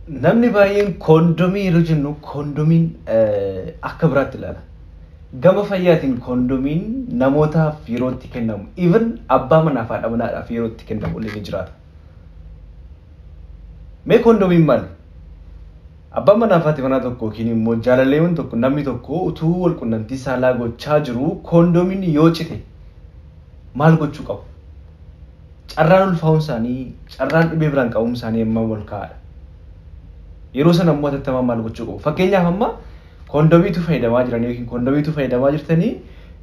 namni baay'een kondomii yeroo jennu kondomiin akka biraatti ilaala. Gama fayyaatiin kondomiin namootaaf yeroo itti kennamu even abbaa manaa fi haadha manaadhaaf yeroo itti kennamu illee ni jiraata. Mee kondomiin maali? Abbaa manaa fi haati manaa tokko yookiin immoo jaalalleewwan tokko namni tokko utuu wal qunnamtii saalaa gochaa jiru kondomiin yoo cite maal gochuu qabu? Carraan ulfaa'uun isaanii, carraan dhibee biraan qabuun isaanii amma wal kaa'adha. Yeroo sana ammoo atattamaa maal gochuu qabu? Fakkeenyaaf amma kondomiitu fayyadamaa jiran yookiin kondomiitu fayyadamaa jirtanii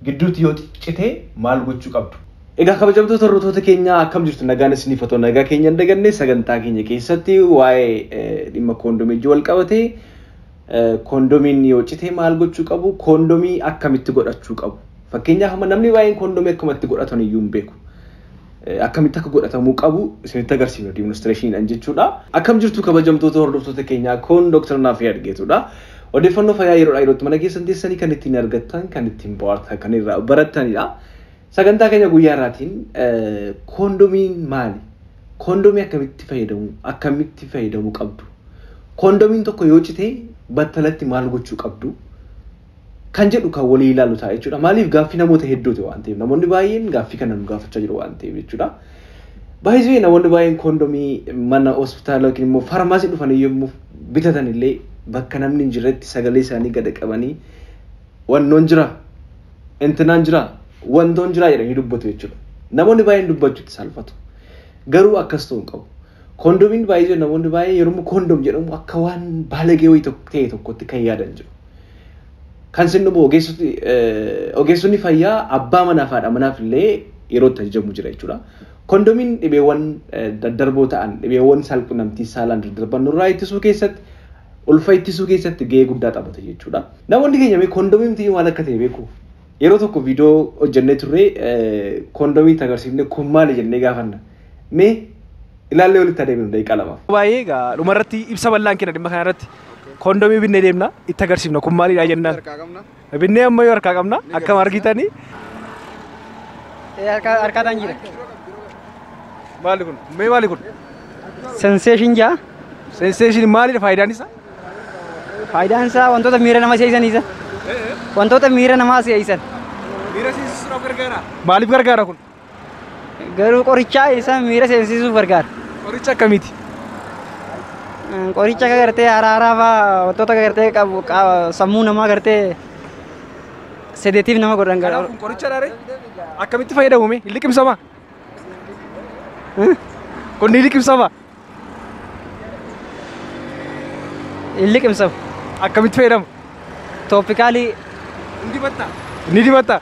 gidduutti yoo cite maal gochuu qabdu? Egaa kabajamtoota hordoftoota keenyaa akkam jirtu nagaan isiniif haa ta'u nagaa keenya hin daganne sagantaa keenya keessatti waa'ee dhimma kondomii wal qabatee kondomiin yoo cite maal gochuu qabu? Kondomii akkamitti godhachuu qabu? Fakkeenyaaf amma namni baay'een kondomii akkamatti godhatan iyyuu hin beeku. Akkamitti akka godhatamuu qabu isinitti agarsiifna demonstration jechuudha. Akkam jirtu kabajamtoota hordoftoota keenyaa kun Dr. Naafii Adgeetudha. Odeeffannoo fayyaa yerootti mana keessan teessanii kan ittiin argattan, kan ittiin bohaartan, kan irraa barattanidha. Sagantaa keenya guyyaa irraatiin kondomiin maali? Kondomii akkamitti fayyadamuu qabdu? Kondomiin tokko yoo cite battalatti maal gochuu qabdu? Kan jedhu kan walii ilaalu ta'a jechuudha. Maaliif gaaffii namoota hedduuti waan ta'eef namoonni baay'een gaaffii kana nu gaafachaa jiru waan ta'eef jechuudha. Baay'ee namoonni baay'een kondomii mana hospitaala yookiin immoo faarmaasii dhufanii yommuu bitatan illee bakka namni hin jirretti sagalee isaanii gad qabanii wannoon jira, intinaan jira, wantoon jira jedhanii dubbatu jechuudha. Namoonni baay'een dubbachuutti salphatu. Garuu akkas ta'uu hin qabu. Kondomiin baay'ee namoonni baay'ee yeroo kondom jedhamu akka waan baalagee wayii ta'e tokkotti kan yaadan jiru. Kan sin dhumu ogeessonni fayyaa abbaa manaa fi haadha manaaf illee yeroo itti ajajamu jira jechuudha. Kondomiin dhibeewwan daddarboo ta'an, dhibeewwan saalqunnamtii saalaan daddarban nurraa ittisuu keessatti, ulfa ittisuu keessatti gahee guddaa taphata jechuudha. Namoonni keenya mee kondomiin maal akka ta'e beeku? Yeroo tokko viidiyoo hojjennee turre kondomii agarsiifne kun maali jennee gaafanna. Mee ilaallee walitti adeemnu daqiiqaa lamaaf. Baay'ee egaa dhumarratti ibsa bal'aan kenna dhimma kanarratti. Kondomii binnee deemna itti agarsiifna kun maalidha jennaan. Binnee amma yoo harkaa qabna akkam argitanii. Harkaataan jira. Maali kun? Mee maali kun? Sensation jaa. Sensation maalidha faayidaan isaa? Faayidaan isaa wantoota miira nama seeyisanisa. Wantoota miira namaa seeyisan. Miira seensisuudhaaf gargaara. Maaliif gargaara kun? Garuu qorichaa isa miira seensisuuf gargaara. Qoricha akkamiiti? Qoricha gartee haaraa fa'aa wantoota gartee qabu sammuu namaa gartee sedeetiif nama godhan gara. Kun qoricha dhaare akkamitti fayyadamu mee? Hin liqimsama? Kun ni liqimsama? Hin liqimsamu. Akkamitti fayyadamu? Toopikaalii. Ni dibatta? Ni dibatta?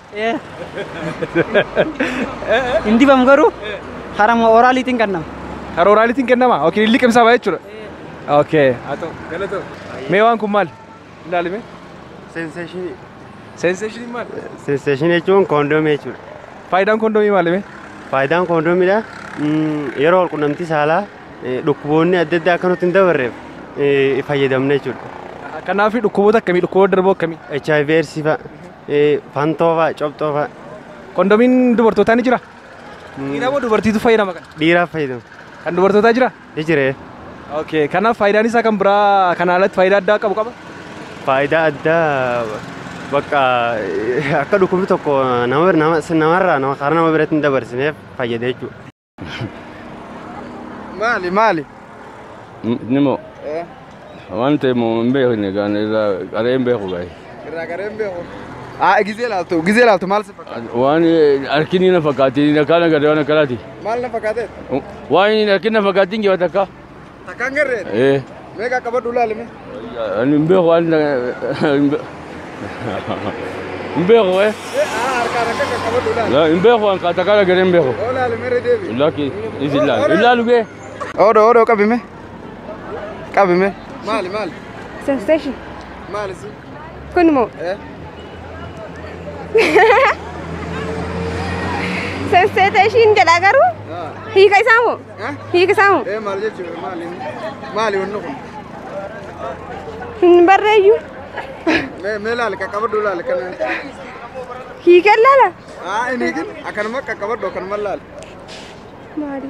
Hin dibamu garuu harama oraaliitiin kennama. Hara oraaliitiin kennama? Okey, hin liqimsama jechuudha. Okay, atau galato. Mewaan kun maal? Ilaalime? Sensation. Sensation maal? Sensation jechuun kondomii jechuudha. Faayidaan kondomii maalime? Faayidaan kondomiidha. Yeroo wal qunnamtii saalaa dhukkuboonni adda addaa akka nutti hin dabarreef fayyadamna jechuudha. Kanaaf dhukkuboota akkamii? Dhukkuboota darboo akkamii? HIV AIDS fa'a, fantoo fa'a, cobxoo fa'a. Kondomiin dubartootaa ni jira? Dhiiraa moo dubartiitu fayyadama kana? Dhiiraaf fayyadama. Kan dubartootaa jira? Ni jira. Okay, kanaaf faayidaan isaa kan biraa kana alatti faayidaa addaa qabu qaba? Faayidaa addaa bakka akka dhukkubni tokko namarraa karaa nama biratti hin dabarsineef fayyada jechuudha. Maali? Nimo. Waan ta'eef hin beekne qareen beeku gahe. Irraa qareen beeku. Gizee laaltu maal si fakkaata? Waan harkini na fakkaatti kana gade waan akkanaati. Maal na fakkaate? Waan harkini na fakkaatti hin jiru takka. Takkaan garreen? Meeqa qabadhu laalime? Ani hin beeku waan hin beeku harkaan akka qabadhu laal. Hin beeku waan takkaan gade hin beeku. Oo laalime redeebi. Laki isi laal. Ilaalu gee. Odoo qabime. Qabime. Maali? Sensation. Maali si? Kun moo? Sensation jedha garuu hiika isaa moo? Hiika isaa moo? Maal jechuudha? Maali wanni kun? Hin barreeyyu. Mee laali qaqqabadhu laali kana. Hiika laala? Inni kin akkanuma qaqqabadhu akkanuma laali. Maali?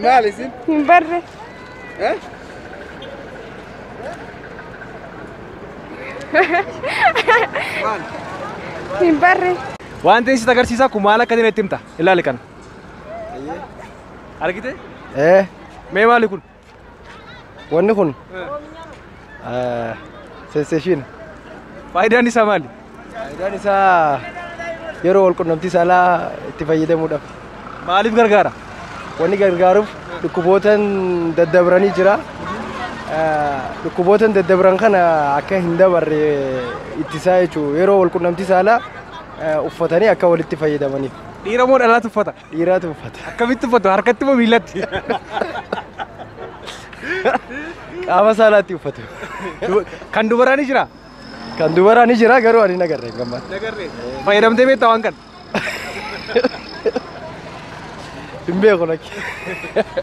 Maal isin? Hin barre. Maal? Hin barre. Wanti isin agarsiisaa kun maal akka itti himta? Ilaali kana. Argite? Mee maali kun? Wanni kun sensation. Faayidaan isaa maali? Faayidaan isaa yeroo wal qunnamtii saalaa itti fayyadamuudhaaf. Maaliif gargaara? Wanni gargaaruuf dhukkubootaan daddabranii jira. Dhukkubootaan daddabran kana akka hin dabarre ittisaa jechuudha. Yeroo wal qunnamtii saalaa uffatanii akka walitti fayyadamaniif. Dhiira moo dhalaatu uffata? Dhiiraatu uffata. Akkamitti uffatu? Harkatti moo miillatti? Qaama saalaatti uffatu. Kan dubaraa ni jira? Kan dubaraa ni jira garuu ani nagarree gammaan. Nagarree. Fayyadamtee beektaa waan kana? Hin beeku lakki.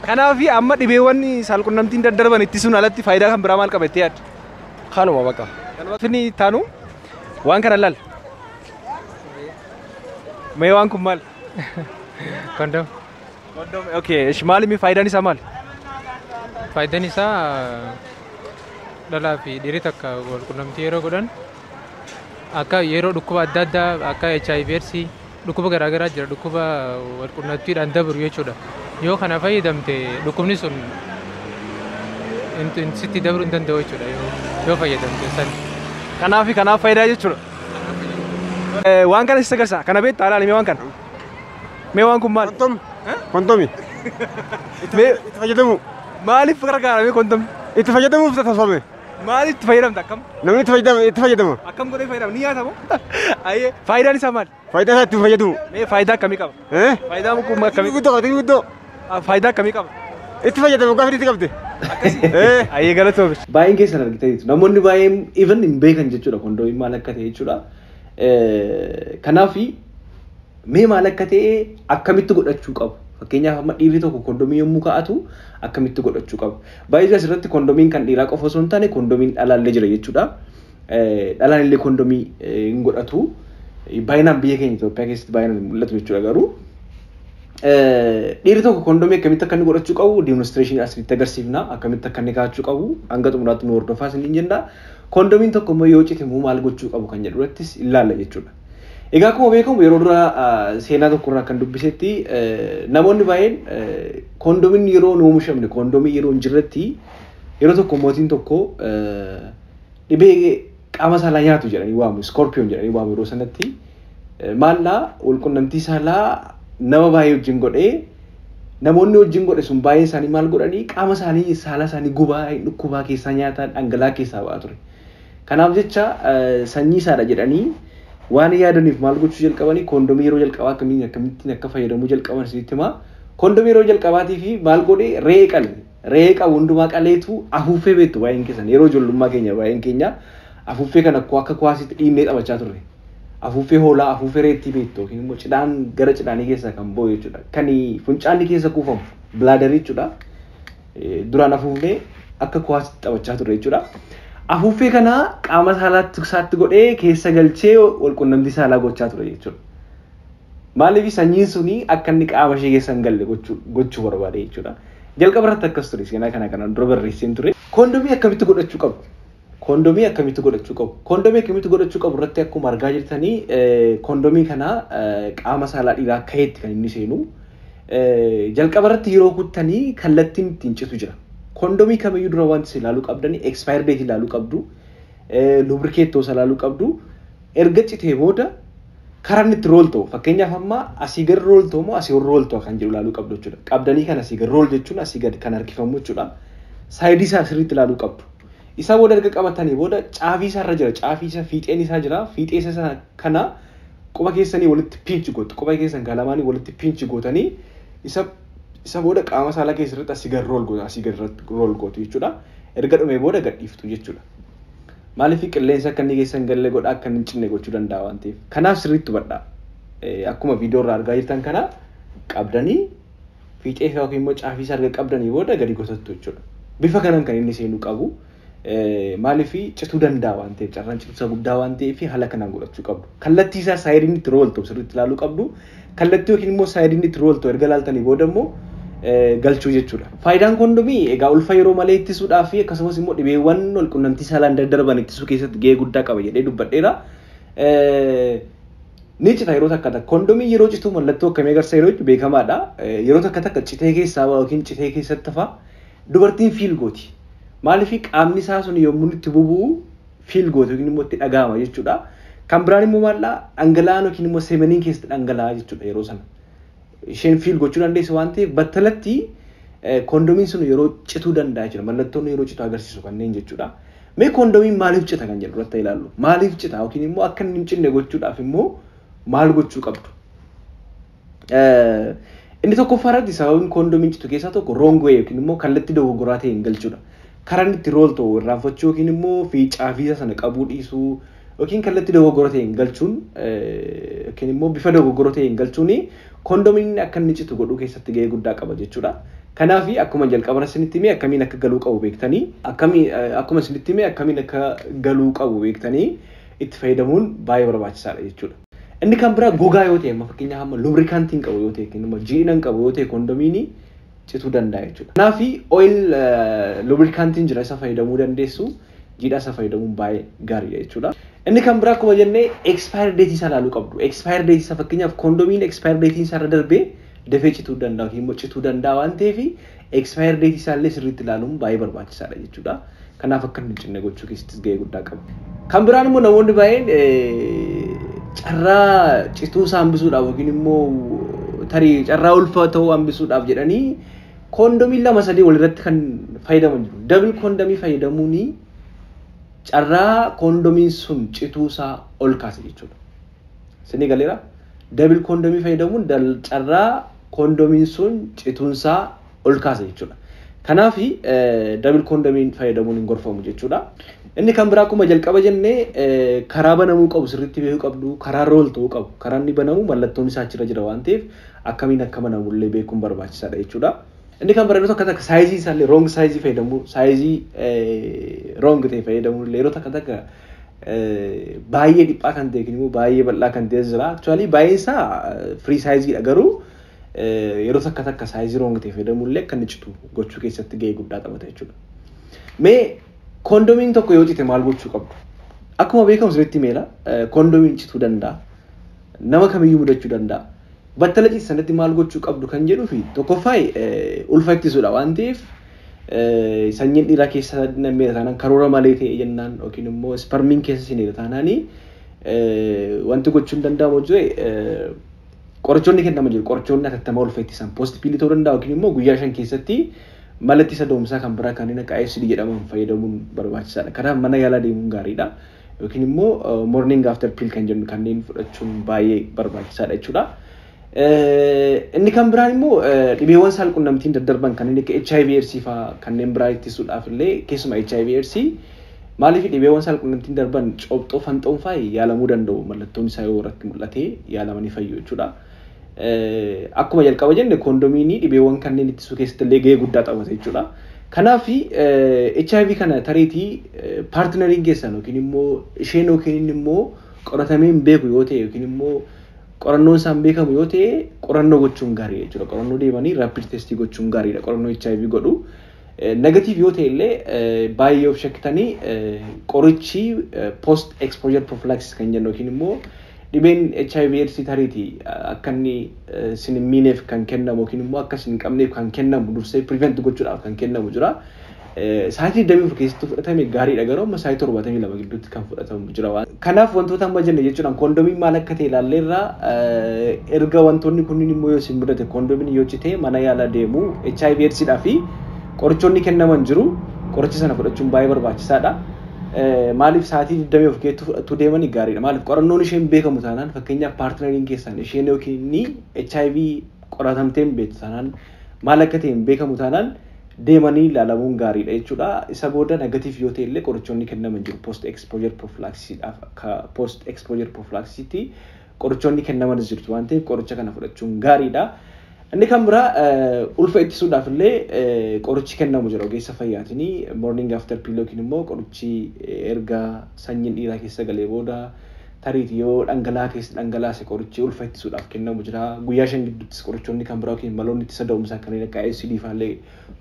Kanaaf amma dhibeewwan saalqunnamtiin daddarban ittisuun alatti faayidaa kan biraa maal qaba jettee yaadda? Kanuma baqa. Kanaaf inni taanu waan kana laal. Mee waan kun maal? Kondom. Kondom. Okay. Maali faayidaan isaa maali? Faayidaan isaa dhalaa fi dhiirri takka wal qunnamtii yeroo godhan akka yeroo dhukkuba adda addaa akka HIV/AIDS dhukkuba garaagaraa jira dhukkuba wal qunnamtiidhaan dabru jechuudha. Yoo kana fayyadamte dhukkubni sun sitti dabruu hin danda'u jechuudha yoo fayyadamte san. Kanaaf faayidaa jechuudha. Waan kana isa agarsiisa. Kana beektaa ilaali mee waan kana. Mee waan kun maal? Kontomi. Mee itti fayyadamu. maaliif gargaara mee kontomi? Itti fayyadamuuf taasifame. Maaliif itti fayyadamta akkam? Namni itti fayyadama. Akkam godhee fayyadama? Ni nyaatamu? Ayyee faayidaan isaa maali? Faayidaa isaa itti fayyadamu. Mee faayidaa akkamii qaba? Faayidaa kun akkamii? Guddoo. Faayidaa akkamii qaba? Itti fayyadamu gaafa itti qabde. Ayyee galatoomi. Baay'een keessan argitaniitu namoonni baay'een even hin beekan jechuudha kondomii maal akka ta'e jechuudha. Kanaaf mee maal akka ta'e akkamitti godhachuu qabu? Fakkeenyaaf amma dhiirri tokko kondomii yommuu kaa'atu akkamitti godhachuu qabu? Baay'ee asirratti kondomiin kan dhiiraa qofa osoo hin taane kondomiin dhalaallee jira jechuudha. Dhalaan illee kondomii hin godhatu. Baay'inaan biyya keenya Itoophiyaa keessatti baay'inaan mul'atu jechuudha garuu. Dhiirri tokko kondomii akkamitti akka inni godhachuu qabu demonstration asirratti agarsiifna. Akkamitti akka inni kaa'achuu qabu hanga xumuraatti nu hordofaa isiniin jenna. Kondomiin tokko immoo yoo cite maal gochuu qabu kan jedhu irrattis ilaalla jechuudha. Egaa akkuma beekamu yeroo dura seenaa tokko irraa kan dubbisetti namoonni baay'een kondomiin yeroo hin oomishamne kondomii yeroo hin jirretti yeroo tokko mootiin tokko dhibee qaama saalaa nyaatu jedhanii waamu skorpiyoon jedhanii waamu yeroo sanatti maallaa walqunnamtii saalaa nama baay'ee wajjin godhee namoonni wajjin godhe sun baay'een isaanii maal godhanii qaama isaanii saalaa isaanii gubaa dhukkubaa keessaa nyaataa dhangala'aa keessaa ba'aa ture. Kanaaf jecha sanyii isaadha jedhanii waan yaadaniif maal gochuu jalqabanii kondomii yeroo jalqabaa akkamittiin akka fayyadamuu jalqaban isinitti himaa. Kondomii yeroo jalqabaatii fi maal godhee re'ee qabu hundumaa qaleetu afuuffee beektu baay'een keessan yeroo ijoollummaa keenya baay'een keenya afuuffee kana akka kuwaasitti dhiinnee taphachaa turre. Afuuffee hoolaa afuuffee reettii beektu yookiin immoo cidhaan gara cidhaanii keessaa kan bo'u jechuudha. Kan funcaanni keessa kuufamu bilaaderii jechuudha. Duraan afuufnee akka kuwaasitti taphachaa turre jechuudha. Afuuffee kana qaama saalaatti godhee keessa galchee walqunnamtii saalaa gochaa ture jechuudha. Maaliif sanyiin suni akka inni qaama ishee keessa hin galle gochuu barbaade jechuudha. Jalqaba irratti akkas ture seenaa kana dura barreesseen ture. Kondomii akkamitti godhachuu qabu? Kondomii akkamitti godhachuu qabu? Kondomii akkamitti godhachuu qabu irratti akkuma argaa jirtanii kondomii kana qaama saalaa dhiiraa ka'eetti kan inni seenu. Jalqaba irratti yeroo kuttanii kallattiin ittiin citu jira. Kondomii kamiyyuu dura wanti ilaaluu qabdanii expire date ilaaluu qabdu. Lubricate ilaaluu qabdu. Erga citee booda karaan itti rool ta'u fakkeenyaaf amma asii gad rool ta'u moo asii ol rool ta'u kan jedhu ilaaluu qabdu jechuudha. Qabdanii kan asii gad rool jechuun asii gad kan harkifamu jechuudha. Saayidii isaa sirriitti ilaaluu qabdu. Isa booda erga qabatanii booda caafii isaa irra jira. Caafii isaa fiixeen isaa jira. Fiixee isaa kana quba keessanii walitti pinch gootu. Quba keessan kalamaanii walitti pinch gootanii isa booda qaama saalaa keessatti asii gad rool gootu. Asii gad rool gootu jechuudha. Erga dhumee booda gadhiiftu jechuudha. Maaliif qilleensa akka inni keessan galle godha akka inni cinne gochuu danda'a waan ta'eef. Kanaaf sirriitti hubadhaa. Akkuma viidiyoo irraa argaa jirtan kana qabdanii fiixee isaa yookiin immoo caafii isaa erga qabdanii booda gadi gotattu jechuudha. Bifa kanaan kan inni seenuu qabu. Maaliif cituu danda'a waan ta'eef carraan cituu guddaa waan ta'eef haala kanaan godhachuu qabdu. Kallattii isaa saayidiin itti rool ta'u sirriitti ilaaluu qabdu. Kallattii yookiin immoo saayidiin itti rool ta'u erga ilaaltanii booda immoo galchuu jechuudha. Faayidaan kondomii egaa ulfa yeroo malee ittisuudhaa fi akkasumas immoo dhibeewwan walqunnamtii saalaan daddarban ittisuu keessatti gahee guddaa qaba jedhee dubbadheera. Ni cita yeroo takka takka kondomii yeroo citu mallattoo akkamii agarsiisa yeroo jechuun beekamaadha. Yeroo takka takka citee keessaa yookiin citee keessatti hafa dubartiin fiil gooti. Maaliif qaamni isaa sun yommuu itti bubu'u fiil gooti yookiin immoo itti dhagahama jechuudha. Kan biraan immoo maallaa dhangala'aan yookiin immoo seemaniin keessatti dhangala'a jechuudha yeroo sana. Isheen fiil gochuu dandeessu waan ta'eef battalatti kondomiin sun yeroo cituu danda'a jechuudha. Mallattoon yeroo citu agarsiisu kanneen jechuudha. Mee kondomiin maaliif cita kan jedhu irratti ilaallu. Maaliif cita yookiin immoo akka inni hin cinne gochuudhaaf immoo maal gochuu qabdu? Inni tokkoffaa irratti sababiin kondomiin citu keessaa tokko wrong way yookiin immoo kallattii dogoggoraa ta'een galchuudha. Karaan itti rool ta'u irraanfachuu yookiin immoo fiicaa fiisa sana qabuu dhiisuu yookiin kallattii dogoggora ta'een galchuun yookiin immoo bifa dogoggora ta'een galchuun kondomiin akka inni citu godhuu keessatti gahee guddaa qaba jechuudha. Kanaaf akkuma jalqaba isinitti himee akkamiin akka galuu qabu beektanii akkuma isinitti himee akkamiin akka galuu qabu beektanii itti fayyadamuun baay'ee barbaachisaadha jechuudha. Inni kan biraa gogaa yoo ta'e amma fakkeenyaaf amma lubrikaantiin qabu yoo ta'e yookiin immoo jiidhan qabu yoo ta'e kondomiin cituu danda'a jechuudha. Kanaaf oil lubrikaantiin jira isa fayyadamuu dandeessu jiidhaa isa fayyadamuun baay'ee gaariidha jechuudha. Inni kan biraa akkuma jennee expire date isaa ilaaluu qabdu. Expire date isaa fakkeenyaaf kondomiin expire date isaa irra darbee dafee cituu danda'a yookiin immoo cituu danda'a waan ta'eef expire date isaa illee sirriitti ilaaluun baay'ee barbaachisaadha jechuudha. Kanaaf akka hin cinne gochuu keessattis gahee guddaa qaba. Kan biraan immoo namoonni baay'een carraa cituu isaa hambisuudhaaf yookiin immoo tarii carraa ulfa ta'uu hambisuudhaaf jedhanii kondomiin lama sadii walirratti kan fayyadaman jiru. Double kondomii fayyadamuun carraa kondomiin sun cituu isaa ol kaasa jechuudha. Isinii galeera? Double kondomii fayyadamuun carraa kondomiin sun cituun isaa ol kaasa jechuudha. Kanaaf double kondomiin fayyadamuun hin gorfamu jechuudha. Inni kan biraa akkuma jalqaba jennee karaa banamuu qabu sirriitti beekuu qabdu, karaa rool ta'uu qabu. Karaan inni banamu mallattoon isaa achirra jira waan ta'eef akkamiin akka banamullee beekuun barbaachisaadha jechuudha. Inni kan biraa akka takka saayizii isaallee wrong saayizii fayyadamuu, saayizii wrong ta'e fayyadamuullee yeroo takka takka baay'ee dhiphaa kan ta'e immoo baay'ee bal'aa kan ta'e jira. Actually baay'een isaa free saayiziidha garuu yeroo takka takka saayizii wrong ta'e fayyadamuullee akka inni citu gochuu keessatti gahee guddaa taphata jechuudha. Mee kondomiin tokko yoo cite maal gochuu qabdu? Akkuma beekamu sirriitti meela kondomiin cituu danda'a. Nama kamiyyuu mudachuu danda'a. Battala ciisanatti maal gochuu qabdu kan jedhuu fi tokkoffaa ulfa ittisuudha waan ta'eef sanyiin dhiiraa keessa nammeera taanaan karoora malee ta'e jennaan yookiin immoo spermiin keessa sineera taanaanii wanti gochuun danda'amu hojii qorichoonni kennamu jiru. Qorichoonni atattamaa ulfa ittisan poost piilii ta'uu danda'a yookiin immoo guyyaa 5 keessatti mala ittisa doomsaa kan biraa kanneen akka ICD jedhaman fayyadamuun barbaachisaadha. Kanaaf mana yaalaa deemuun gaariidha. Yookiin immoo morning after pill kan jennu kanneen fudhachuun baay'ee barbaachisaadha jechuudha. Inni kan biraan immoo dhibeewwan saalqunnamtiin daddarban kanneen akka HIV/AIDS fa'aa kanneen biraa ittisuudhaaf illee keessumaa HIV/AIDS maaliif dhibeewwan saalqunnamtiin darban coobxoo fanxoon fa'aa yaalamuu danda'u mallattoon isaa yoo irratti mul'ate yaalamanii fayyu jechuudha. Akkuma jalqaba jenne kondomiinii dhibeewwan kanneen ittisuu keessatti illee gahee guddaa taphata jechuudha. Kanaaf HIV kana tariitii paartinariin keessan yookiin immoo isheen yookiin immoo qoratamee hin beeku yoo ta'e yookiin immoo qorannoon isaan beekamu yoo ta'e qorannoo gochuun gaarii jechuudha. Qorannoo deemanii rapid testii gochuun gaariidha. Qorannoo HIV godhu negatiiv yoo ta'e illee baay'ee of shakkitanii qorichi post exposure prophylaxis kan jennu yookiin immoo dhibeen HIV/AIDS tariitii akka inni isin hin miineef kan kennamu yookiin immoo akka isin hin qabneef kan kennamu dursee prevent gochuudhaaf kan kennamu jira. Saayitii 24 keessatti fudhatame gaariidha garuu amma saayitii 72 gidduutti kan fudhatamu jira. Kanaaf wantoota amma jenne jechuudhaan kondomiin maal akka ta'e ilaalleerraa erga wantoonni kunniin immoo yoo isin mudate kondomiin yoo cite mana yaalaa deemu HIV/AIDSdhaa fi qorichoonni kennaman jiru. Qoricha sana fudhachuun baay'ee barbaachisaadha. Maaliif saatii 24 keessatti fudhatu deemanii gaariidha. Maaliif qorannoon isheen beekamu taanaan fakkeenyaaf paartinariin keessan isheen yookiin HIV qoratamtee hin beektu taanaan maal akka ta'e hin beekamu taanaan deemanii ilaalamuun gaariidha jechuudha. Isa booda negatiif yoo ta'e illee qorichoonni kennaman jiru post exposure prophylaxisdhaaf akka post exposure prophylaxisitti qorichoonni kennaman jiru waan ta'eef qoricha kana fudhachuun gaariidha. Inni kan biraa ulfa ittisuudhaaf illee qorichi kennamu jira ogeessa fayyaatiin morning after pill yookiin immoo qorichi erga sanyiin dhiiraa keessa galee booda tariiti yoo dhangala'aa keessa dhangalaase qorichi ulfa ittisuudhaaf kennamu jira. Guyyaa 5 gidduutti qorichoonni kan biraa yookiin maloonni ittisa da'umsaa kanneen akka ACD faallee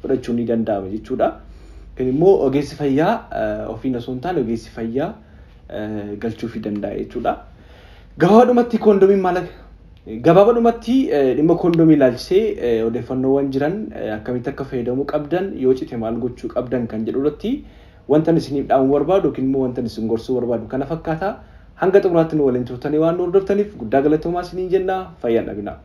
fudhachuun ni danda'ama jechuudha. Kun immoo ogeessi fayyaa ofiin osoo hin taane ogeessi fayyaa galchuufii danda'a jechuudha. Gabaabumatti koondoomiin maal gabaabumatti dhimma koondoomii ilaalchisee odeeffannoowwan jiran akkamitti akka fayyadamuu qabdan yoo cite maal gochuu qabdan kan jedhu irratti wanta isiniif dhaamuu barbaadu yookiin immoo wanta isin gorsuu barbaadu kana fakkaata. Hanga xumuraatti nu waliin turtanii waan nu hordoftaniif guddaa galatoomaa isiniin jenna. Fayyaan dhabinaa.